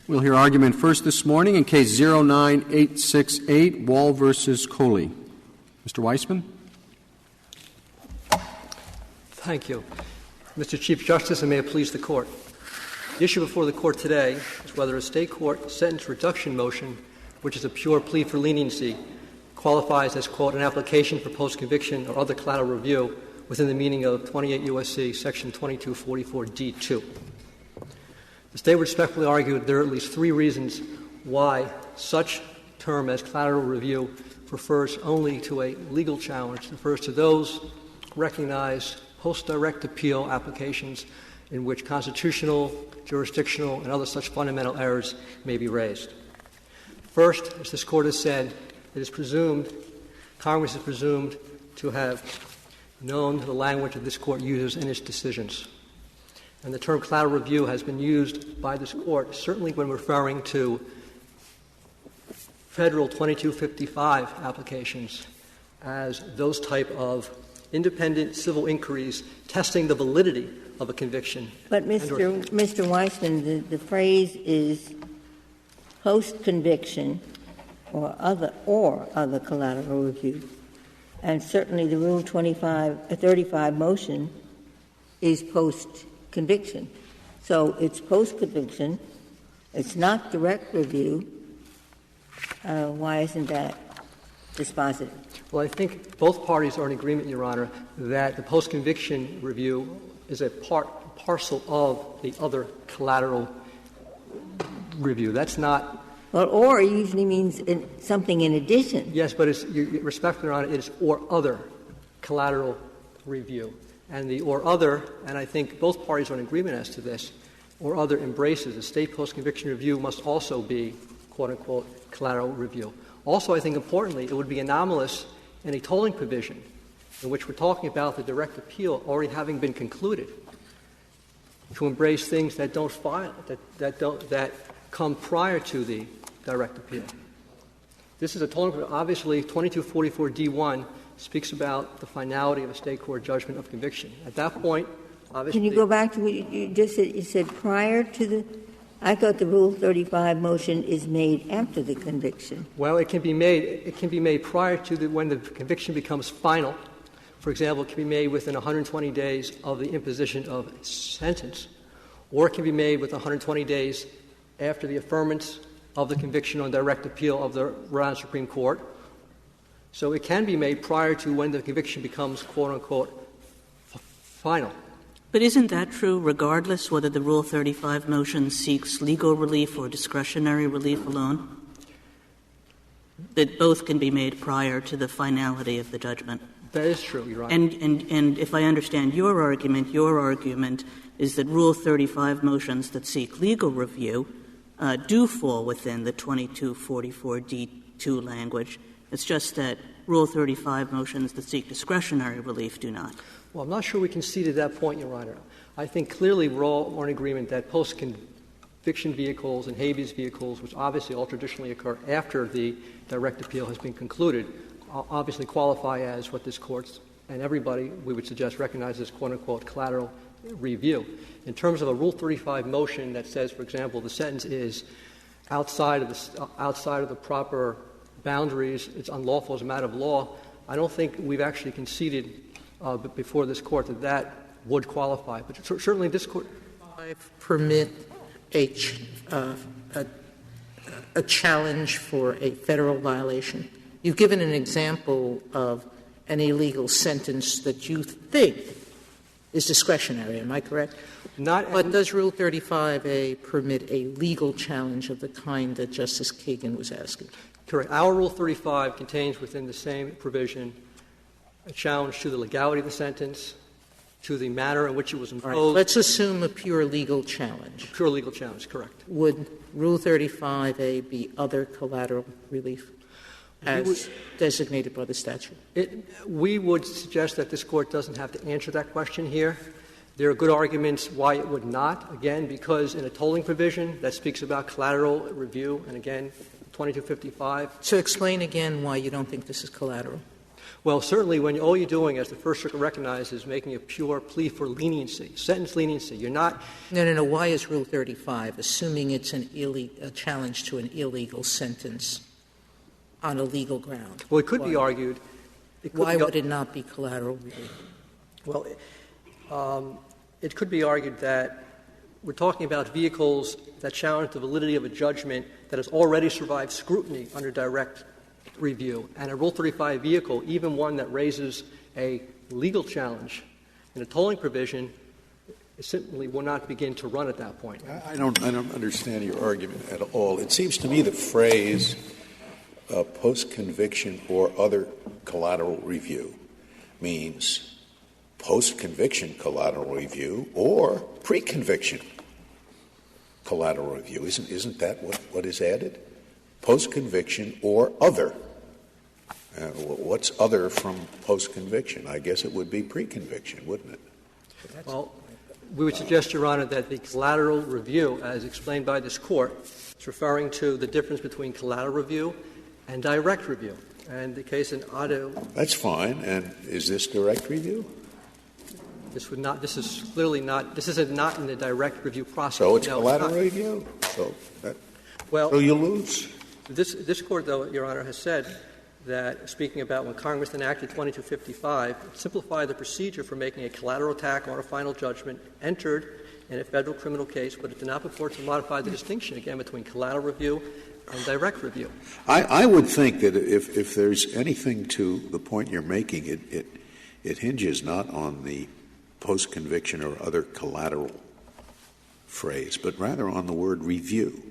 We'll hear argument first this morning in Case 09868, Wall v. Kholi. Mr. Weissman. Thank you. Mr. Chief Justice, and may it please the Court. The issue before the Court today is whether a state court sentence reduction motion, which is a pure plea for leniency, qualifies as, quote, an application for post-conviction or other collateral review within the meaning of 28 U.S.C. Section 2244 D2. The State respectfully argued there are at least three reasons why such term as collateral review refers only to a legal challenge, refers to those recognized post-direct appeal applications in which constitutional, jurisdictional, and other such fundamental errors may be raised. First, as this Court has said, it is presumed, Congress is presumed to have known the language that this Court uses in its decisions. And the term collateral review has been used by this Court, certainly when referring to federal 2255 applications, as those type of independent civil inquiries testing the validity of a conviction. But, Mr. Weissman, the phrase is post-conviction or other collateral review. And certainly the Rule 35 motion is post-conviction. So it's post-conviction. It's not direct review. Why isn't that dispositive? Well, I think both parties are in agreement, Your Honor, that the post-conviction review is a parcel of the other collateral review. That's not. Well, or usually means something in addition. Yes, but respectfully, Your Honor, it is or other collateral review. And the or other, and I think both parties are in agreement as to this, or other embraces a state post-conviction review must also be, quote-unquote, collateral review. Also, I think importantly, it would be anomalous in a tolling provision in which we're talking about the direct appeal already having been concluded to embrace things that don't file, that come prior to the direct appeal. This is a tolling provision. Obviously, 2244 D1 speaks about the finality of a state court judgment of conviction. At that point, obviously. Can you go back to what you just said? You said prior to the. I thought the Rule 35 motion is made after the conviction. Well, it can be made prior to when the conviction becomes final. For example, it can be made within 120 days of the imposition of a sentence, or it can be made within 120 days after the affirmance of the conviction on direct appeal of the Rhode Island Supreme Court. So it can be made prior to when the conviction becomes, quote-unquote, final. But isn't that true regardless whether the Rule 35 motion seeks legal relief or discretionary relief alone? That both can be made prior to the finality of the judgment? That is true, Your Honor. And if I understand your argument is that Rule 35 motions that seek legal review do fall within the 2244 D2 language. It's just that Rule 35 motions that seek discretionary relief do not. Well, I'm not sure we conceded that point, Your Honor. I think clearly we're all in agreement that post-conviction vehicles and habeas vehicles, which obviously all traditionally occur after the direct appeal has been concluded, obviously qualify as what this Court and everybody, we would suggest, recognizes, quote-unquote, collateral review. In terms of a Rule 35 motion that says, for example, the sentence is outside of the proper boundaries, it's unlawful as a matter of law, I don't think we've actually conceded before this Court that would qualify. But certainly this Court permit a challenge for a federal violation. You've given an example of an illegal sentence that you think is discretionary. Am I correct? But does Rule 35A permit a legal challenge of the kind that Justice Kagan was asking? Correct. Our Rule 35 contains within the same provision a challenge to the legality of the sentence, to the manner in which it was imposed. All right. Let's assume a pure legal challenge. Pure legal challenge, correct. Would Rule 35A be other collateral relief as designated by the statute? We would suggest that this Court doesn't have to answer that question here. There are good arguments why it would not, again, because in a tolling provision that speaks about collateral review, and again, 2255. So explain again why you don't think this is collateral. Well, certainly when all you're doing, as the First Circuit recognized, is making a pure plea for leniency, sentence leniency. You're not — No. Why is Rule 35, assuming it's a challenge to an illegal sentence on a legal ground? Well, it could be argued. Why would it not be collateral review? Well, it could be argued that we're talking about vehicles that challenge the validity of a judgment that has already survived scrutiny under direct review. And a Rule 35 vehicle, even one that raises a legal challenge in a tolling provision, simply will not begin to run at that point. I don't understand your argument at all. It seems to me the phrase post-conviction or other collateral review means post-conviction collateral review or pre-conviction collateral review. Isn't that what is added? Post-conviction or other. What's other from post-conviction? I guess it would be pre-conviction, wouldn't it? Well, we would suggest, Your Honor, that the collateral review, as explained by this Court, is referring to the difference between collateral review and direct review. And the case in Otto — That's fine. And is this direct review? this is clearly not — this is not in the direct review process. So it's No, collateral it's review? So you lose? This Court, though, Your Honor, has said that, speaking about when Congress enacted 2255, simplified the procedure for making a collateral attack on a final judgment entered in a federal criminal case, but it did not purport to modify the distinction, again, between collateral review and direct review. I would think that if there's anything to the point you're making, it hinges not on the post-conviction or other collateral phrase, but rather on the word review.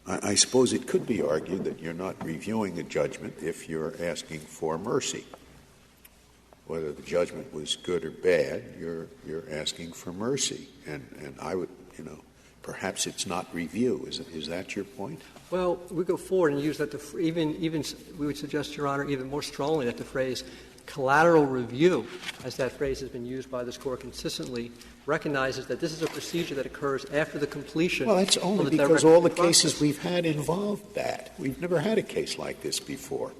I suppose it could be argued that you're not reviewing a judgment if you're asking for mercy. Whether the judgment was good or bad, you're asking for mercy. And I would, perhaps it's not review. Is that your point? Well, we go forward and use that even we would suggest, Your Honor, even more strongly that the phrase collateral review, as that phrase has been used by this Court consistently, recognizes that this is a procedure that occurs after the completion. Well, that's only because all the cases we've had involved that. We've never had a case like this before.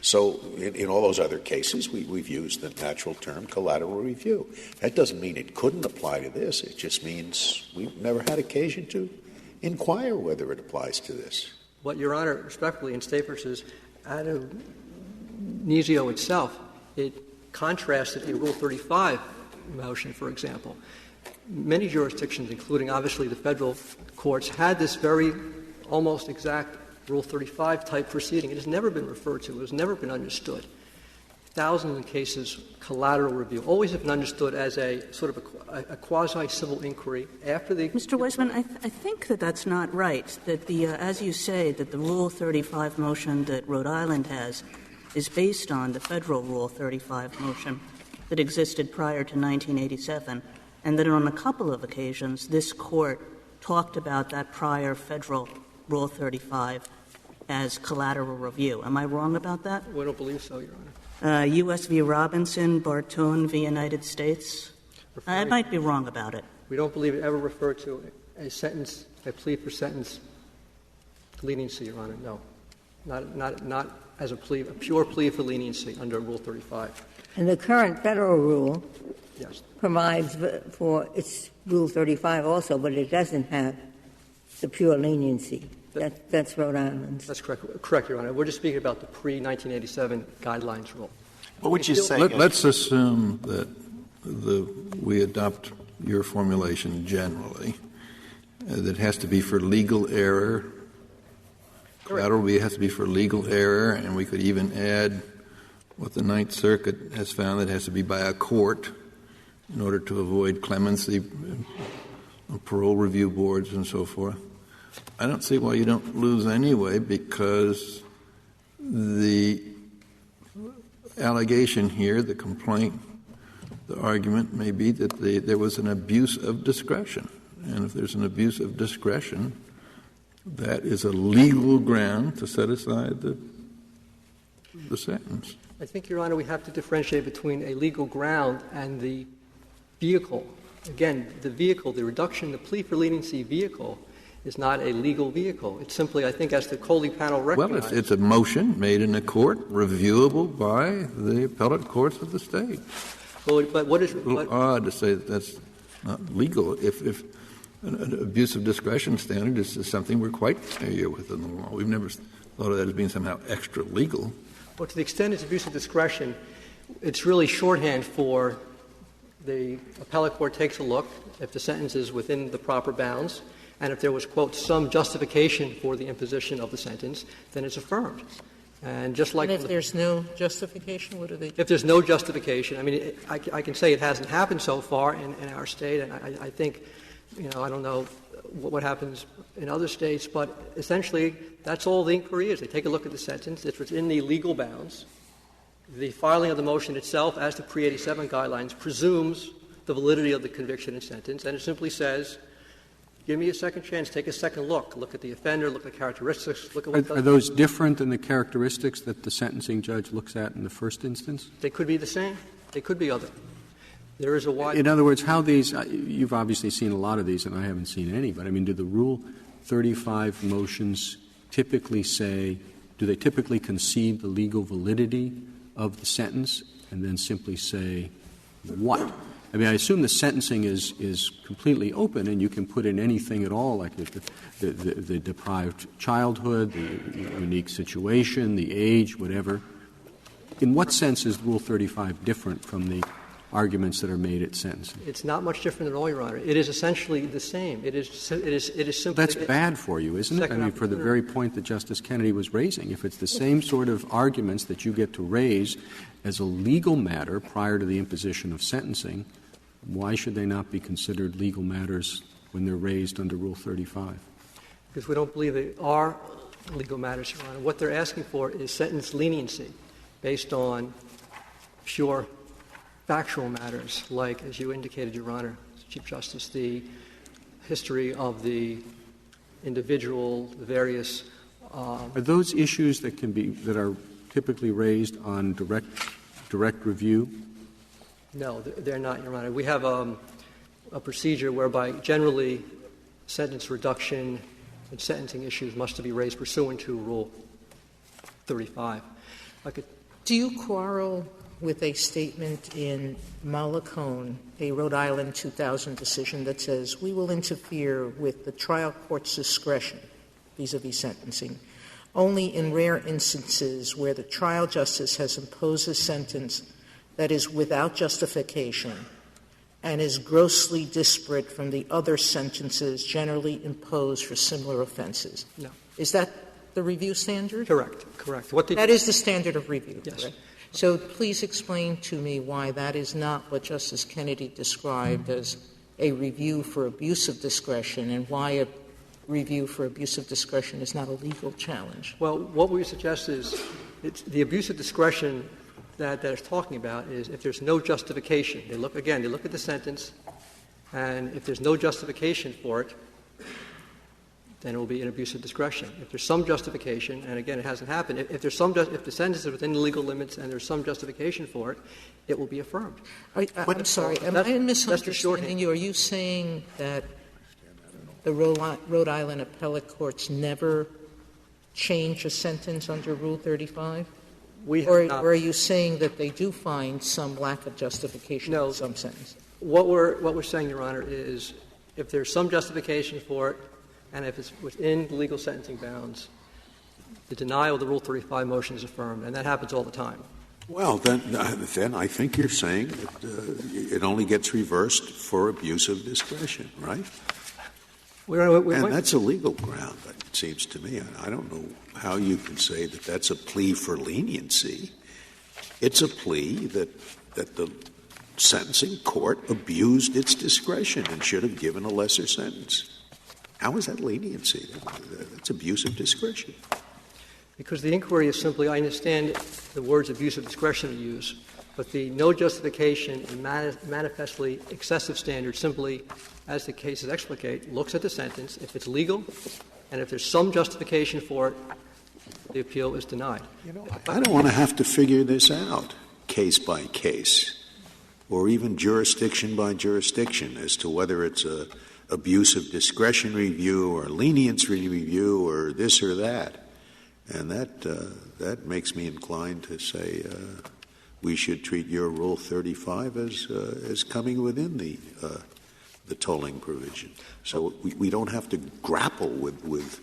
So in all those other cases, we've used the natural term collateral review. That doesn't mean it couldn't apply to this. It just means we've never had occasion to inquire whether it applies to this. What, Your Honor, respectfully, in State v. Adonisio itself, it contrasted a Rule 35 motion, for example. Many jurisdictions, including obviously the federal courts, had this very almost exact Rule 35 type proceeding. It has never been referred to. It has never been understood. Thousands of cases, collateral review, always have been understood as a sort of a quasi-civil inquiry after the — Mr. Weisman, I think that that's not right, that as you say, that the Rule 35 motion that Rhode Island has is based on the federal Rule 35 motion that existed prior to 1987, and that on a couple of occasions this Court talked about that prior federal Rule 35 as collateral review. Am I wrong about that? We don't believe so, Your Honor. U.S. v. Robinson, Bartone v. United States? I might be wrong about it. We don't believe it ever referred to a sentence, a plea for sentence leniency, Your Honor. No. Not as a plea, a pure plea for leniency under Rule 35. And the current federal rule Yes. provides for its Rule 35 also, but it doesn't have the pure leniency. That's Rhode Island's. That's correct, Your Honor. We're just speaking about the pre-1987 guidelines rule. What would you say? Let's assume that we adopt your formulation generally. That has to be for legal error. Collateral review has to be for legal error, and we could even add what the Ninth Circuit has found, that it has to be by a court in order to avoid clemency, parole review boards and so forth. I don't see why you don't lose anyway, because the allegation here, the complaint, the argument may be that there was an abuse of discretion. And if there's an abuse of discretion, that is a legal ground to set aside the sentence. I think, Your Honor, we have to differentiate between a legal ground and the vehicle. Again, the vehicle, the reduction, the plea for leniency vehicle is not a legal vehicle. It's simply, I think, as the Kholi panel recognized. Well, it's a motion made in a court, reviewable by the appellate courts of the state. Well, but what is It's a little odd to say that that's not legal if an abuse of discretion standard is something we're quite familiar with in the law. We've never thought of that as being somehow extra legal. Well, to the extent it's abuse of discretion, it's really shorthand for the appellate court takes a look if the sentence is within the proper bounds, and if there was, quote, some justification for the imposition of the sentence, then it's affirmed. And just like and if there's no justification, what do they do? If there's no justification, I mean, I can say it hasn't happened so far in our state, and I think, I don't know what happens in other states, but essentially that's all the inquiry is. They take a look at the sentence. If it's in the legal bounds, the filing of the motion itself, as the pre-87 guidelines, presumes the validity of the conviction and sentence, and it simply says, give me a second chance, take a second look at the offender, look at the characteristics, look at what Are those different than the characteristics that the sentencing judge looks at in the first instance? They could be the same. They could be other. There is a wide... In other words, how these you've obviously seen a lot of these, and I haven't seen any, but, I mean, do the Rule 35 motions typically say, do they typically concede the legal validity of the sentence and then simply say what? I mean, I assume the sentencing is completely open and you can put in anything at all, like the deprived childhood, the unique situation, the age, whatever. In what sense is Rule 35 different from the arguments that are made at sentencing? It's not much different at all, Your Honor. It is essentially the same. It is simply... That's bad for you, isn't it? I mean, for the very point that Justice Kennedy was raising. If it's the same sort of arguments that you get to raise as a legal matter prior to the imposition of sentencing, why should they not be considered legal matters when they're raised under Rule 35? Because we don't believe they are legal matters, Your Honor. What they're asking for is sentence leniency based on pure factual matters, like, as you indicated, Your Honor, Chief Justice, the history of the individual, the various... Are those issues that are typically raised on direct review? No, they're not, Your Honor. We have a procedure whereby generally sentence reduction and sentencing issues must be raised pursuant to Rule 35. Do you quarrel with a statement in Malacone, a Rhode Island 2000 decision that says, we will interfere with the trial court's discretion vis-a-vis sentencing only in rare instances where the trial justice has imposed a sentence that is without justification and is grossly disparate from the other sentences generally imposed for similar offenses? No. Is that the review standard? Correct. That is the standard of review, yes. Correct? So please explain to me why that is not what Justice Kennedy described as a review for abuse of discretion and why a review for abuse of discretion is not a legal challenge. Well, what we suggest is the abuse of discretion that they're talking about is if there's no justification. They look at the sentence, and if there's no justification for it, then it will be an abuse of discretion. If there's some justification, and again, it hasn't happened, if the sentence is within the legal limits and there's some justification for it, it will be affirmed. I'm sorry. Am I misunderstanding you? Are you saying that the Rhode Island appellate courts never change a sentence under Rule 35? Or are you saying that they do find some lack of justification in some sentence? What we're saying, Your Honor, is if there's some justification for it, and if it's within the legal sentencing bounds, the denial of the Rule 35 motion is affirmed, and that happens all the time. Well, then I think you're saying that it only gets reversed for abuse of discretion, right? And that's a legal ground, it seems to me. I don't know how you can say that that's a plea for leniency. It's a plea that the sentencing court abused its discretion and should have given a lesser sentence. How is that leniency? That's abuse of discretion. Because the inquiry is simply, I understand the words abuse of discretion are used, but the no justification and manifestly excessive standard simply, as the cases explicate, looks at the sentence. If it's legal and if there's some justification for it, the appeal is denied. I don't want to have to figure this out case by case or even jurisdiction by jurisdiction as to whether it's a abuse of discretion review or lenience review or this or that. And that makes me inclined to say we should treat your Rule 35 as coming within the tolling provision. So we don't have to grapple with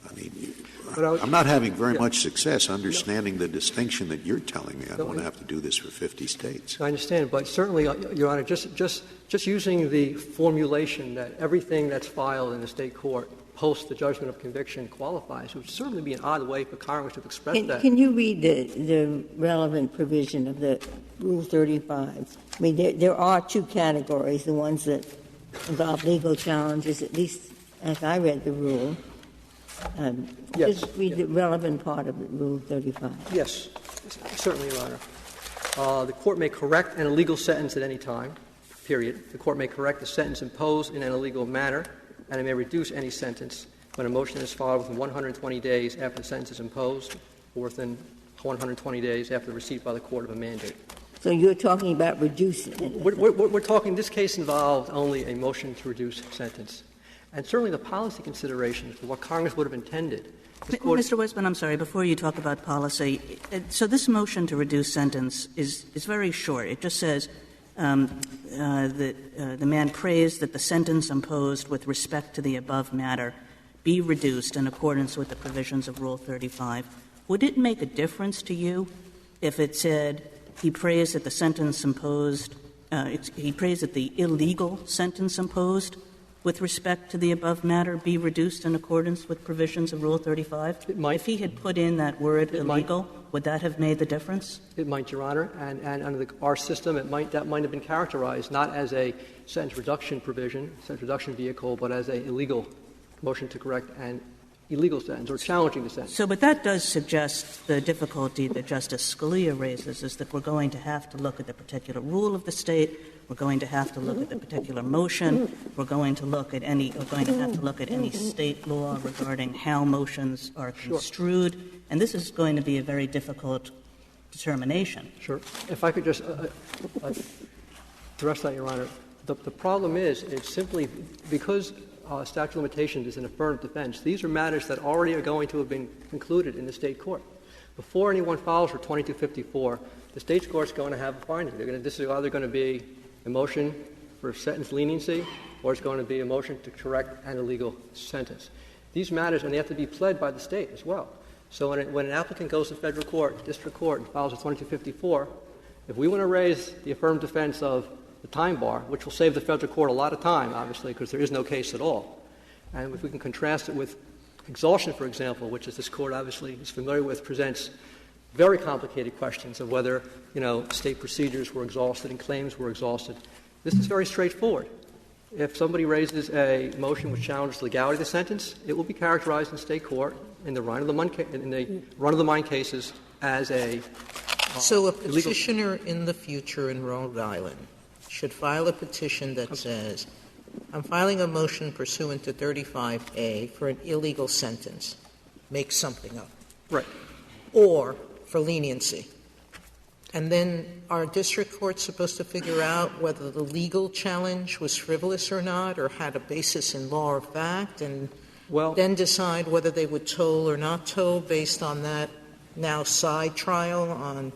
I mean, I'm not having very much success understanding the distinction that you're telling me. I don't want to have to do this for 50 states. I understand, but certainly, Your Honor, just using the formulation that everything that's filed in the state court post the judgment of conviction qualifies would certainly be an odd way for Congress to express that. Can you read the relevant provision of the Rule 35? I mean, there are two categories, the ones that involve legal challenges, at least as I read the rule. Yes. Just read the relevant part of Rule 35. Yes, certainly, Your Honor. The court may correct an illegal sentence at any time, period. The court may correct the sentence imposed in an illegal manner, and it may reduce any sentence when a motion is filed within 120 days after the sentence is imposed or within 120 days after the receipt by the court of a mandate. So you're talking about reducing it. We're talking, this case involved only a motion to reduce sentence. And certainly the policy considerations for what Congress would have intended. Mr. Westman, I'm sorry, before you talk about policy, so this motion to reduce sentence is very short. It just says that the man prays that the sentence imposed with respect to the above matter be reduced in accordance with the provisions of Rule 35. Would it make a difference to you if it said he prays that the sentence imposed he prays that the illegal sentence imposed with respect to the above matter be reduced in accordance with provisions of Rule 35? It might. If he had put in that word illegal, would that have made the difference? It might, Your Honor. And under our system, that might have been characterized not as a sentence reduction provision, sentence reduction vehicle, but as an illegal motion to correct an illegal sentence or challenging the sentence. So, but that does suggest the difficulty that Justice Scalia raises, is that we're going to have to look at the particular rule of the state. We're going to have to look at the particular motion. We're going to have to look at any state law regarding how motions are construed. Sure. And this is going to be a very difficult determination. Sure. If I could just address that, Your Honor. The problem is, it's simply because statute of limitations is an affirmative defense, these are matters that already are going to have been concluded in the state court. Before anyone files for 2254, the state court's going to have a finding. This is either going to be a motion for sentence leniency, or it's going to be a motion to correct an illegal sentence. These matters, and they have to be pled by the state as well. So when an applicant goes to federal court, district court, and files a 2254, if we want to raise the affirmative defense of the time bar, which will save the federal court a lot of time, obviously, because there is no case at all, and if we can contrast it with exhaustion, for example, which, as this court obviously is familiar with, presents very complicated questions of whether, state procedures were exhausted and claims were exhausted. This is very straightforward. If somebody raises a motion which challenges the legality of the sentence, it will be characterized in state court in the run-of-the-mine cases as a So a petitioner in the future in Rhode Island should file a petition that says, I'm filing a motion pursuant to 35A for an illegal sentence. Make something up. Right. Or for leniency. And then are district courts supposed to figure out whether the legal challenge was frivolous or not, or had a basis in law or fact, and then decide whether they would toll or not toll based on that now side trial on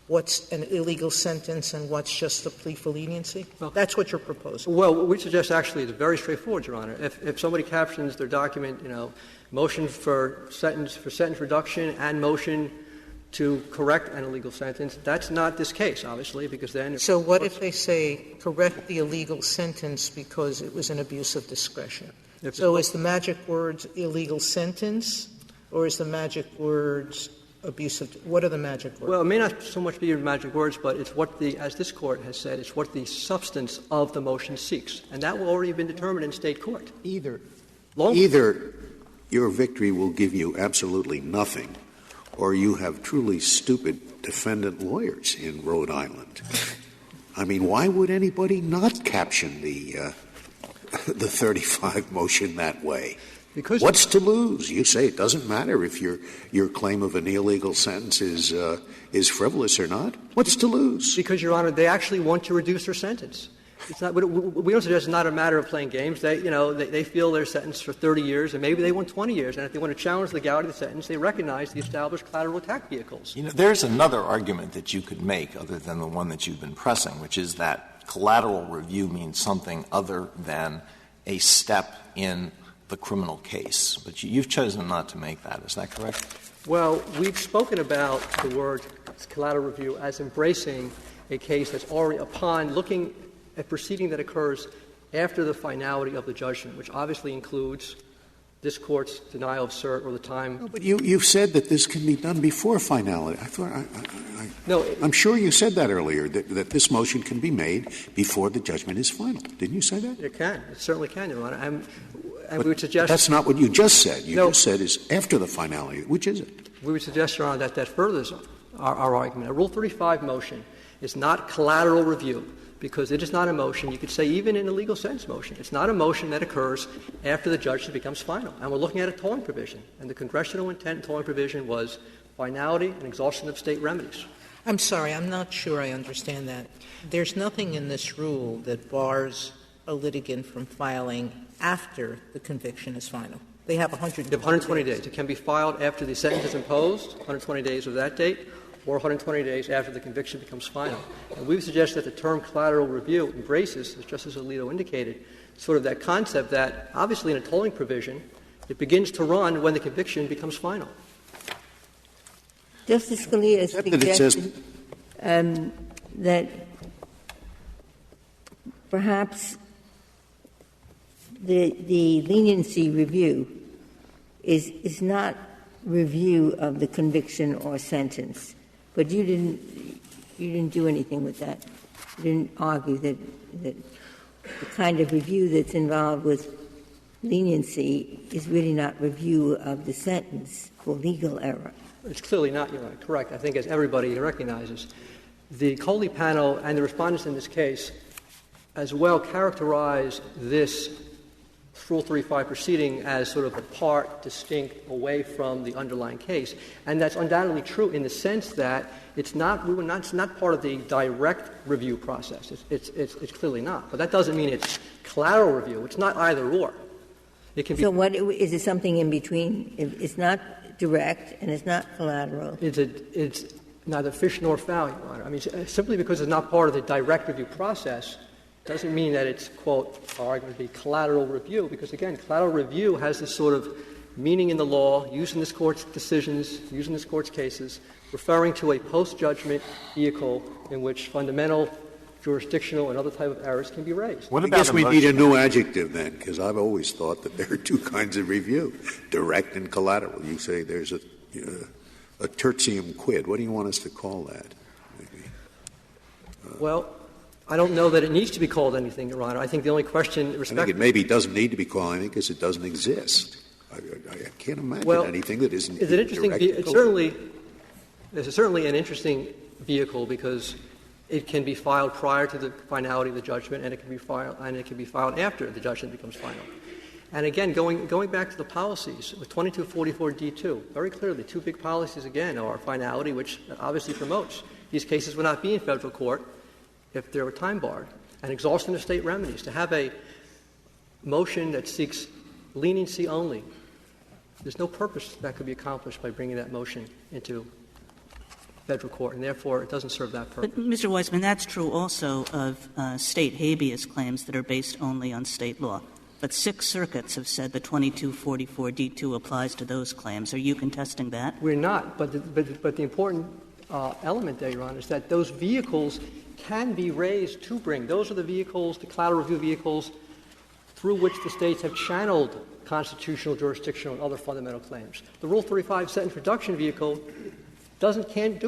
what's an illegal sentence and what's just a plea for leniency? That's what you're proposing. Well, what we suggest actually is very straightforward, Your Honor. If somebody captions their document, motion for sentence reduction and motion to correct an illegal sentence, that's not this case, obviously, because then... So what if they say correct the illegal sentence because it was an abuse of discretion? So is the magic words illegal sentence, or is the magic words abusive? What are the magic words? Well, it may not so much be magic words, but it's what as this court has said, it's what the substance of the motion seeks. And that will already have been determined in state court. Either your victory will give you absolutely nothing, or you have truly stupid defendant lawyers in Rhode Island. I mean, why would anybody not caption the 35 motion that way? Because what's to lose? You say it doesn't matter if your claim of an illegal sentence is frivolous or not. What's to lose? Because, Your Honor, they actually want to reduce their sentence. It's not, we don't suggest it's not a matter of playing games. They feel they're sentenced for 30 years, and maybe they want 20 years. And if they want to challenge the legality of the sentence, they recognize the established collateral attack vehicles. There's another argument that you could make other than the one that you've been pressing, which is that collateral review means something other than a step in the criminal case. But you've chosen not to make that. Is that correct? Well, we've spoken about the word collateral review as embracing a case that's already upon looking a proceeding that occurs after the finality of the judgment, which obviously includes this Court's denial of cert or the time. No, but you've said that this can be done before finality. I thought I'm sure you said that earlier, that this motion can be made before the judgment is final. Didn't you say that? It can. It certainly can, Your Honor. And we would suggest that's not what you just said. You just said is after the finality. Which is it? We would suggest, Your Honor, that furthers our argument. A Rule 35 motion is not collateral review, because it is not a motion. You could say even in a legal sentence motion, it's not a motion that occurs after the judgment becomes final. And we're looking at a tolling provision. And the congressional intent in tolling provision was finality and exhaustion of state remedies. I'm sorry, I'm not sure I understand that. There's nothing in this rule that bars a litigant from filing after the conviction is final. They have 120 days. It can be filed after the sentence is imposed, 120 days of that date, or 120 days after the conviction becomes final. And we would suggest that the term collateral review embraces, as Justice Alito indicated, sort of that concept that obviously in a tolling provision, it begins to run when the conviction becomes final. Justice Scalia suggested that perhaps the leniency review is not review of the conviction or sentence. But you didn't do anything with that. You didn't argue that the kind of review that's involved with leniency is really not review of the sentence for legal error. It's clearly not, Your Honor. Correct. I think, as everybody recognizes, the Kholi panel and the respondents in this case as well characterize this Rule 35 proceeding as sort of apart, distinct, away from the underlying case. And that's undoubtedly true in the sense that it's not part of the direct review process. It's clearly not. But that doesn't mean it's collateral review. It's not either or. It can be. So what is it something in between? It's not direct and it's not collateral. It's neither fish nor fowl, Your Honor. I mean, simply because it's not part of the direct review process doesn't mean that it's, quote, argument to be collateral review, because, again, collateral review has this sort of meaning in the law, used in this Court's decisions, used in this Court's cases, referring to a post-judgment vehicle in which fundamental, jurisdictional, and other type of errors can be raised. I guess we need a new adjective then, because I've always thought that there are two kinds of review, direct and collateral. You say there's a tertium quid. What do you want us to call that? Maybe. Well, I don't know that it needs to be called anything, Your Honor. I think the only question I think it maybe doesn't need to be called anything because it doesn't exist. I can't imagine anything that isn't is it interesting? It's certainly an interesting vehicle because it can be filed prior to the finality of the judgment, and it can be filed after the judgment becomes final. And again, going back to the policies, with 2244D2, very clearly, two big policies again are finality, which obviously promotes these cases would not be in federal court if they were time barred, and exhaustion of state remedies. To have a motion that seeks leniency only, there's no purpose that could be accomplished by bringing that motion into federal court, and therefore it doesn't serve that purpose. But, Mr. Weissman, that's true also of state habeas claims that are based only on state law. But 6 circuits have said that 2244D2 applies to those claims. Are you contesting that? We're not, but the important element there, Your Honor, is that those vehicles can be raised to bring. Those are the vehicles, the collateral review vehicles, through which the states have channeled constitutional, jurisdictional, and other fundamental claims. The Rule 35 sentence reduction vehicle can't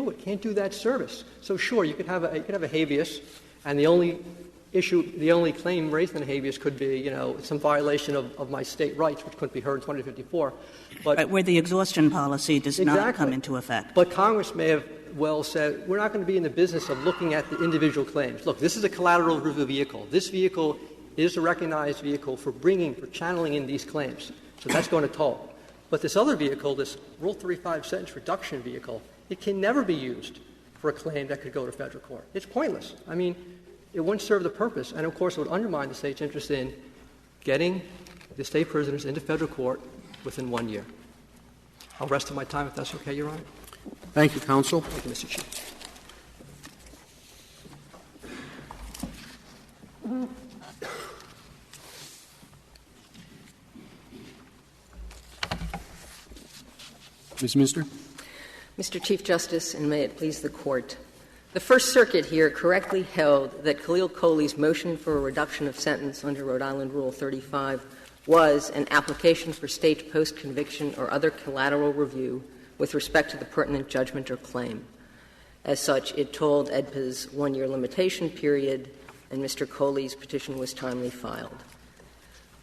do that service. So sure, you could have a habeas, and the only claim raised in a habeas could be, some violation of my state rights, which couldn't be heard in 2054. But where the exhaustion policy does not come into effect. But Congress may have well said, we're not going to be in the business of looking at the individual claims. Look, this is a collateral review vehicle. This vehicle is a recognized vehicle for channeling in these claims. So that's going to toll. But this other vehicle, this Rule 35 sentence reduction vehicle, it can never be used for a claim that could go to federal court. It's pointless. I mean, it wouldn't serve the purpose. And, of course, it would undermine the state's interest in getting the state prisoners into federal court within 1 year. I'll rest of my time if that's okay, Your Honor. Thank you, counsel. Thank you, Mr. Chief. Ms. Minster? Mr. Chief Justice, and may it please the Court, the First Circuit here correctly held that Khalil Kholi's motion for a reduction of sentence under Rhode Island Rule 35 was an application for state post-conviction or other collateral review with respect to the pertinent judgment or claim. As such, it told AEDPA's 1-year limitation period, and Mr. Kholi's petition was timely filed.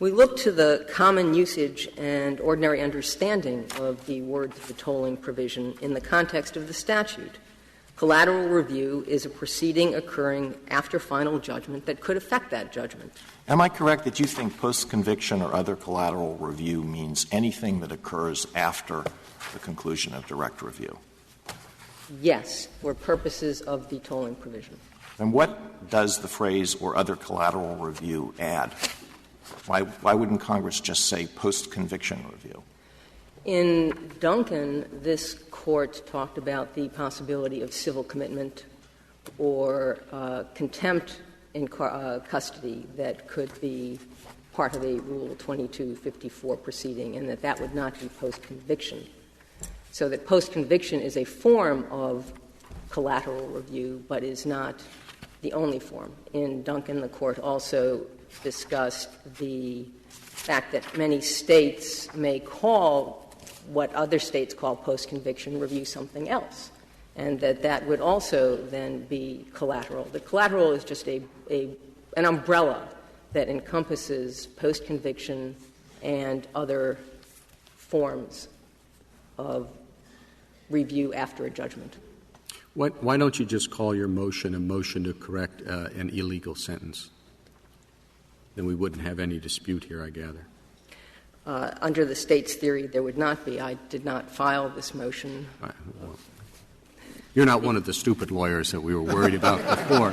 We look to the common usage and ordinary understanding of the words of the tolling provision in the context of the statute. Collateral review is a proceeding occurring after final judgment that could affect that judgment. Am I correct that you think post-conviction or other collateral review means anything that occurs after the conclusion of direct review? Yes, for purposes of the tolling provision. And what does the phrase "or other collateral review" add? Why wouldn't Congress just say post-conviction review? In Duncan, this Court talked about the possibility of civil commitment or contempt in custody that could be part of a Rule 2254 proceeding, and that would not be post-conviction. So that post-conviction is a form of collateral review, but is not the only form. In Duncan, the Court also discussed the fact that many states may call what other states call post-conviction review something else, and that would also then be collateral. The collateral is just an umbrella that encompasses post-conviction and other forms of review after a judgment. Why don't you just call your motion a motion to correct an illegal sentence? Then we wouldn't have any dispute here, I gather. Under the state's theory, there would not be. I did not file this motion. Right. Well, you're not one of the stupid lawyers that we were worried about before.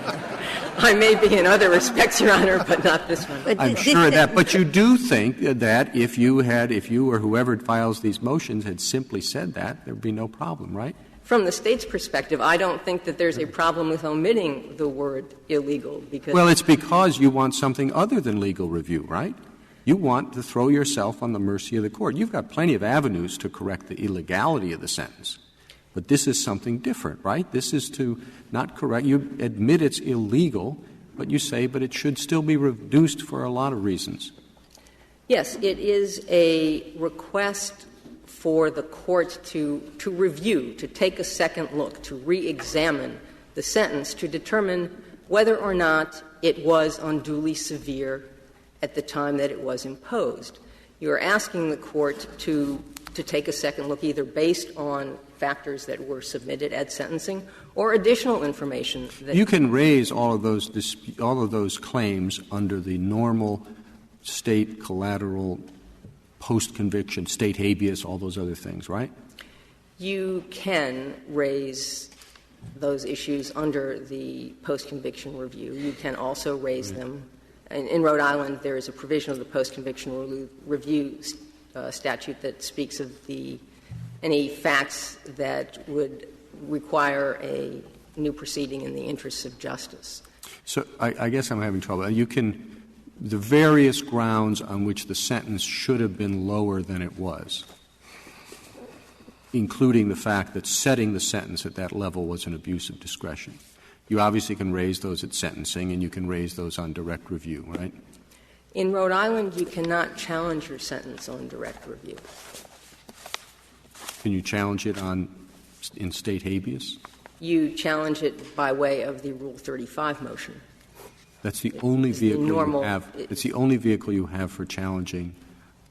I may be in other respects, Your Honor, but not this one. I'm sure of that. But you do think that if you or whoever files these motions had simply said that, there would be no problem, right? From the state's perspective, I don't think that there's a problem with omitting the word illegal because — Well, it's because you want something other than legal review, right? You want to throw yourself on the mercy of the court. You've got plenty of avenues to correct the illegality of the sentence. But this is something different, right? This is to not correct — you admit it's illegal, but you say, but it should still be reduced for a lot of reasons. Yes, it is a request for the court to review, to take a second look, to re-examine the sentence to determine whether or not it was unduly severe at the time that it was imposed. You're asking the court to take a second look either based on factors that were submitted at sentencing or additional information that — You can raise all of those claims under the normal state collateral post-conviction, state habeas, all those other things, right? You can raise those issues under the post-conviction review. You can also raise them. In Rhode Island, there is a provision of the post-conviction review statute that speaks of any facts that would require a new proceeding in the interests of justice. So I guess I'm having trouble. The various grounds on which the sentence should have been lower than it was, including the fact that setting the sentence at that level was an abuse of discretion. You obviously can raise those at sentencing, and you can raise those on direct review, right? In Rhode Island, you cannot challenge your sentence on direct review. Can you challenge it in state habeas? You challenge it by way of the Rule 35 motion. That's the only vehicle normal, you have. It's the only vehicle you have for challenging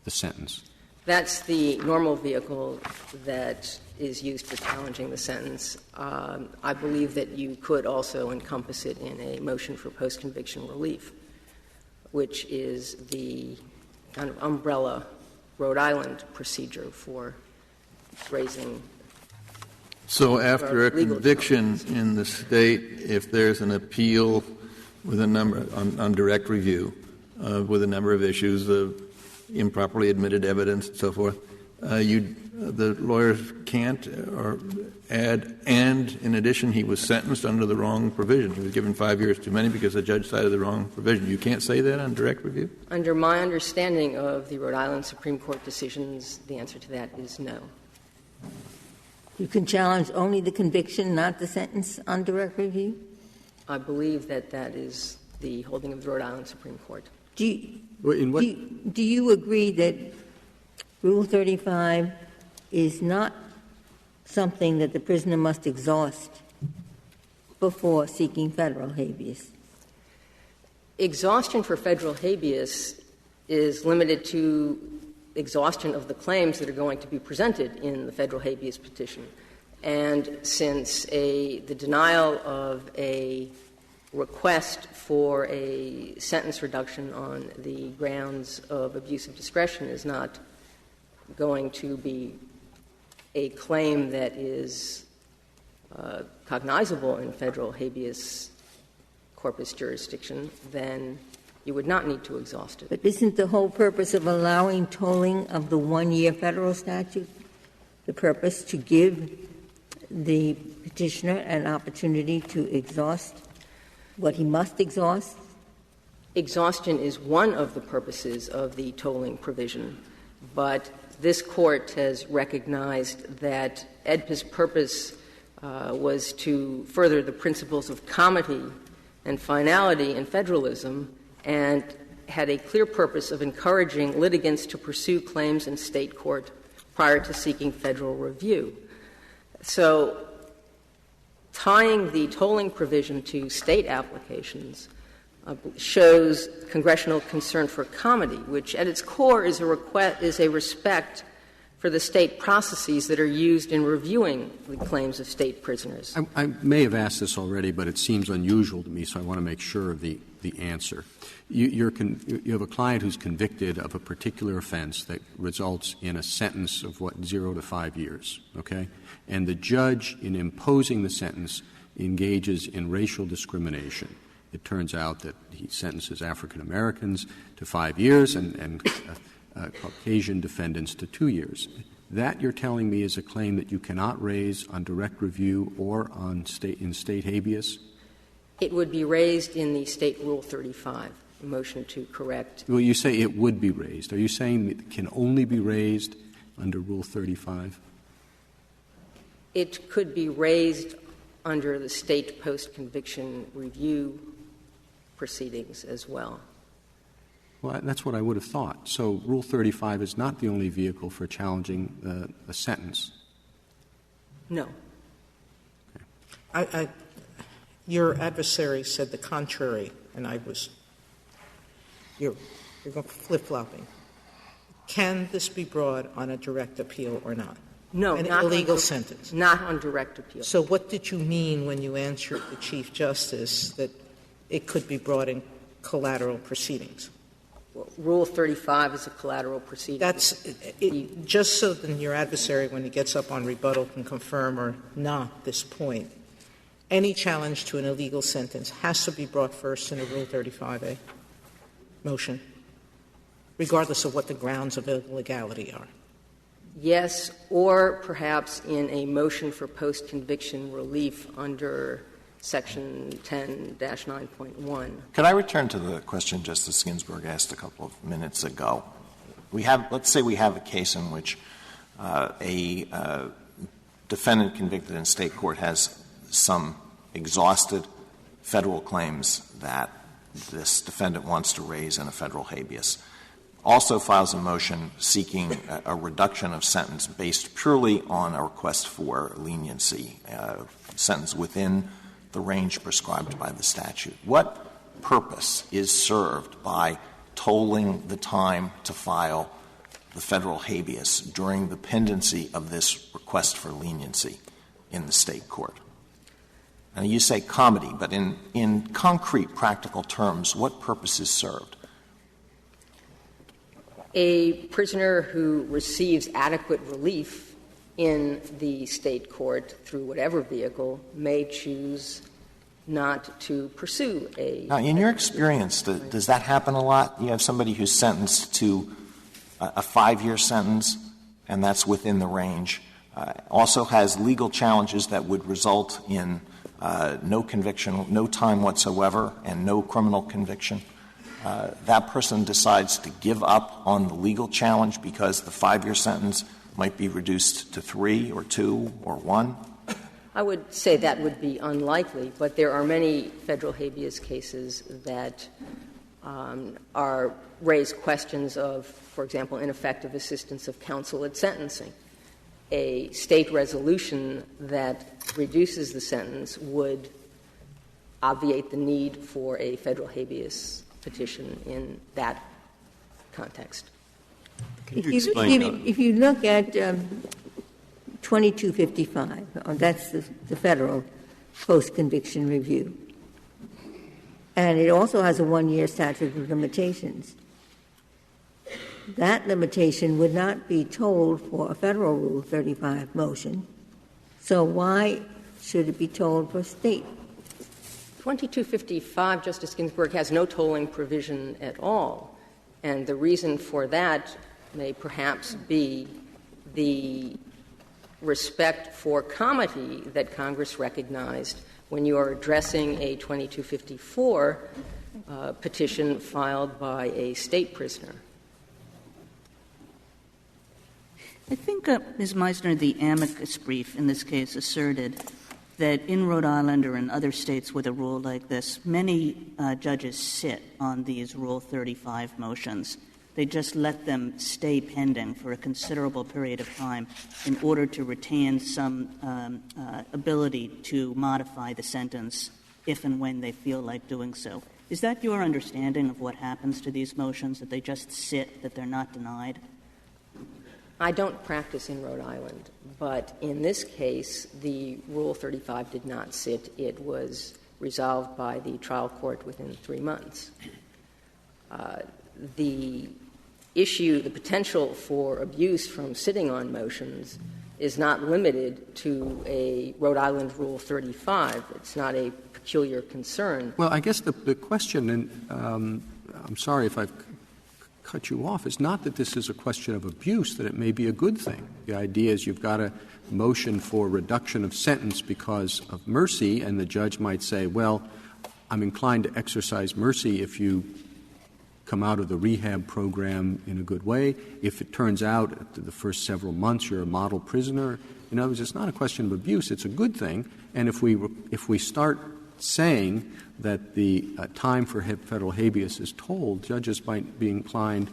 the sentence. That's the normal vehicle that is used for challenging the sentence. I believe that you could also encompass it in a motion for post-conviction relief, which is the kind of umbrella Rhode Island procedure for raising. So after a conviction in the state, if there's an appeal with a number on direct review, with a number of issues of improperly admitted evidence and so forth, the lawyers can't or add, and in addition, he was sentenced under the wrong provision. He was given 5 years too many because the judge cited the wrong provision. You can't say that on direct review? Under my understanding of the Rhode Island Supreme Court decisions, the answer to that is no. You can challenge only the conviction, not the sentence, on direct review? I believe that is the holding of the Rhode Island Supreme Court. Do you agree that Rule 35 is not something that the prisoner must exhaust before seeking federal habeas? Exhaustion for federal habeas is limited to exhaustion of the claims that are going to be presented in the federal habeas petition. And since the denial of a request for a sentence reduction on the grounds of abuse of discretion is not going to be a claim that is cognizable in federal habeas corpus jurisdiction, then you would not need to exhaust it. But isn't the whole purpose of allowing tolling of the 1-year federal statute the purpose to give the petitioner an opportunity to exhaust what he must exhaust? Exhaustion is one of the purposes of the tolling provision, but this Court has recognized that AEDPA's purpose was to further the principles of comity and finality in federalism, and had a clear purpose of encouraging litigants to pursue claims in state court prior to seeking federal review. So tying the tolling provision to state applications shows congressional concern for comity, which at its core is a respect for the state processes that are used in reviewing the claims of state prisoners. I may have asked this already, but it seems unusual to me, so I want to make sure of the answer. You have a client who's convicted of a particular offense that results in a sentence of, 0 to 5 years, okay? And the judge, in imposing the sentence, engages in racial discrimination. It turns out that he sentences African Americans to 5 years and Caucasian defendants to 2 years. That, you're telling me, is a claim that you cannot raise on direct review or on in state habeas? It would be raised in the State Rule 35, a motion to correct. Well, you say it would be raised. Are you saying it can only be raised under Rule 35? It could be raised under the state post-conviction review proceedings as well. Well, that's what I would have thought. So Rule 35 is not the only vehicle for challenging a sentence? No. Okay. Your adversary said the contrary, and you're flip-flopping. Can this be brought on a direct appeal or not? No, an not illegal sentence. Not on direct appeal. So what did you mean when you answered the Chief Justice that it could be brought in collateral proceedings? Well, Rule 35 is a collateral proceeding. Just so that your adversary, when he gets up on rebuttal, can confirm or not this point, any challenge to an illegal sentence has to be brought first in a Rule 35A motion, regardless of what the grounds of illegality are. Yes, or perhaps in a motion for post-conviction relief under Section 10-9.1. Could I return to the question Justice Ginsburg asked a couple of minutes ago? Let's say we have a case in which a defendant convicted in state court has some exhausted federal claims that this defendant wants to raise in a federal habeas. Also files a motion seeking a reduction of sentence based purely on a request for leniency, sentence within the range prescribed by the statute. What purpose is served by tolling the time to file the federal habeas during the pendency of this request for leniency in the state court? Now, you say comedy, but in concrete, practical terms, what purpose is served? A prisoner who receives adequate relief in the state court through whatever vehicle may choose not to pursue a. Now, in your experience, does that happen a lot? You have somebody who's sentenced to a 5-year sentence, and that's within the range. Also has legal challenges that would result in no conviction, no time whatsoever, and no criminal conviction. That person decides to give up on the legal challenge because the 5-year sentence might be reduced to 3 or 2 or 1? I would say that would be unlikely, but there are many federal habeas cases that raise questions of, for example, ineffective assistance of counsel at sentencing. A state resolution that reduces the sentence would obviate the need for a federal habeas petition in that context. Can you explain that? If you look at 2255, that's the federal post-conviction review, and it also has a 1-year statute of limitations. That limitation would not be told for a federal Rule 35 motion. So why should it be told for state? 2255, Justice Ginsburg, has no tolling provision at all. And the reason for that may perhaps be the respect for comity that Congress recognized when you are addressing a 2254 petition filed by a state prisoner. I think, Ms. Meisner, the amicus brief in this case asserted that in Rhode Island or in other states with a rule like this, many judges sit on these Rule 35 motions. They just let them stay pending for a considerable period of time in order to retain some ability to modify the sentence if and when they feel like doing so. Is that your understanding of what happens to these motions, that they just sit, that they're not denied? I don't practice in Rhode Island, but in this case, the Rule 35 did not sit. It was resolved by the trial court within 3 months. The issue, the potential for abuse from sitting on motions is not limited to a Rhode Island Rule 35. It's not a peculiar concern. Well, I guess the question, and I'm sorry if I've cut you off, is not that this is a question of abuse, that it may be a good thing. The idea is you've got a motion for reduction of sentence because of mercy, and the judge might say, well, I'm inclined to exercise mercy if you come out of the rehab program in a good way. If it turns out after the first several months you're a model prisoner, in other words, it's not a question of abuse, it's a good thing. And if we start saying that the time for federal habeas is told, judges might be inclined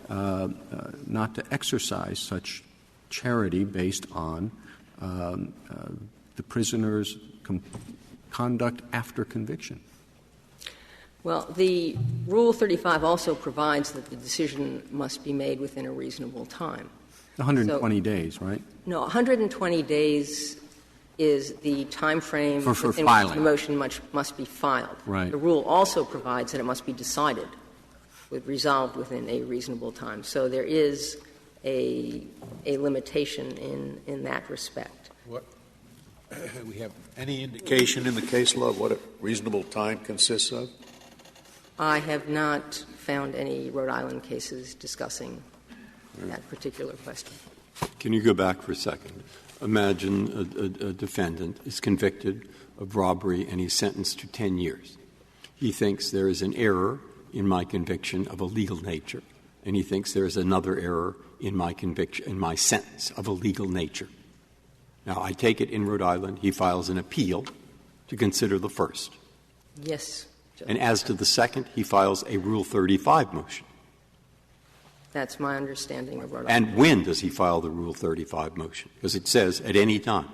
not to exercise such charity based on the prisoner's conduct after conviction. Well, the Rule 35 also provides that the decision must be made within a reasonable time. 120 days, right? No, 120 days is the time frame for within filing. which the motion must be filed. Right. The rule also provides that it must be decided, resolved within a reasonable time. So there is a limitation in that respect. What we have any indication in the case law of what a reasonable time consists of? I have not found any Rhode Island cases discussing that particular question. Can you go back for a second? Imagine a defendant is convicted of robbery and he's sentenced to 10 years. He thinks there is an error in my conviction of a legal nature, and he thinks there is another error in my conviction, in my sentence of a legal nature. Now, I take it in Rhode Island he files an appeal to consider the first. Yes. Judge. And as to the second, he files a Rule 35 motion. That's my understanding of Rhode Island. And when does he file the Rule 35 motion? Because it says at any time.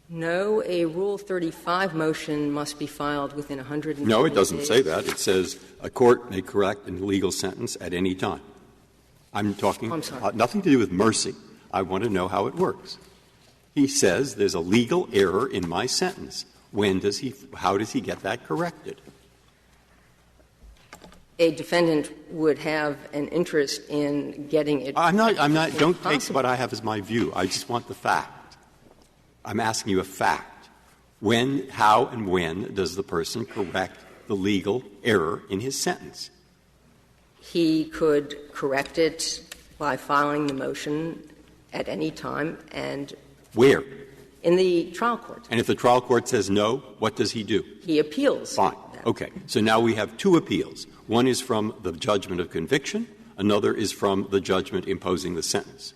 No, a Rule 35 motion must be filed within 120 days. No, it doesn't say that. It says a court may correct a legal sentence at any time. I'm talking nothing to do with mercy. I want to know how it works. He says there's a legal error in my sentence. How does he get that corrected? A defendant would have an interest in getting it. Don't take what I have as my view. I just want the fact. I'm asking you a fact. when, how, and when does the person correct the legal error in his sentence? He could correct it by filing the motion at any time and Where? in the trial court. And if the trial court says no, what does he do? He appeals. Fine. Okay. So now we have two appeals. One is from the judgment of conviction. Another is from the judgment imposing the sentence.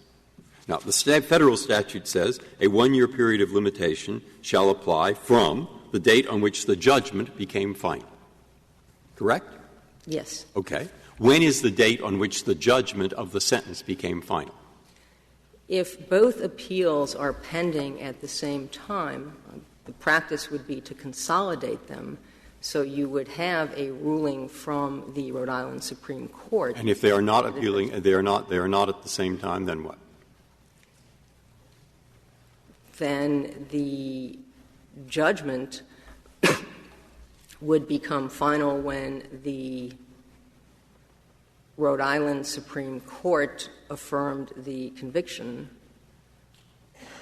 Now, the federal statute says a 1-year period of limitation shall apply from the date on which the judgment became final. Correct? Yes. Okay. When is the date on which the judgment of the sentence became final? If both appeals are pending at the same time, the practice would be to consolidate them so you would have a ruling from the Rhode Island Supreme Court. And if they are not appealing, they are not at the same time, then what? Then the judgment would become final when the Rhode Island Supreme Court affirmed the conviction,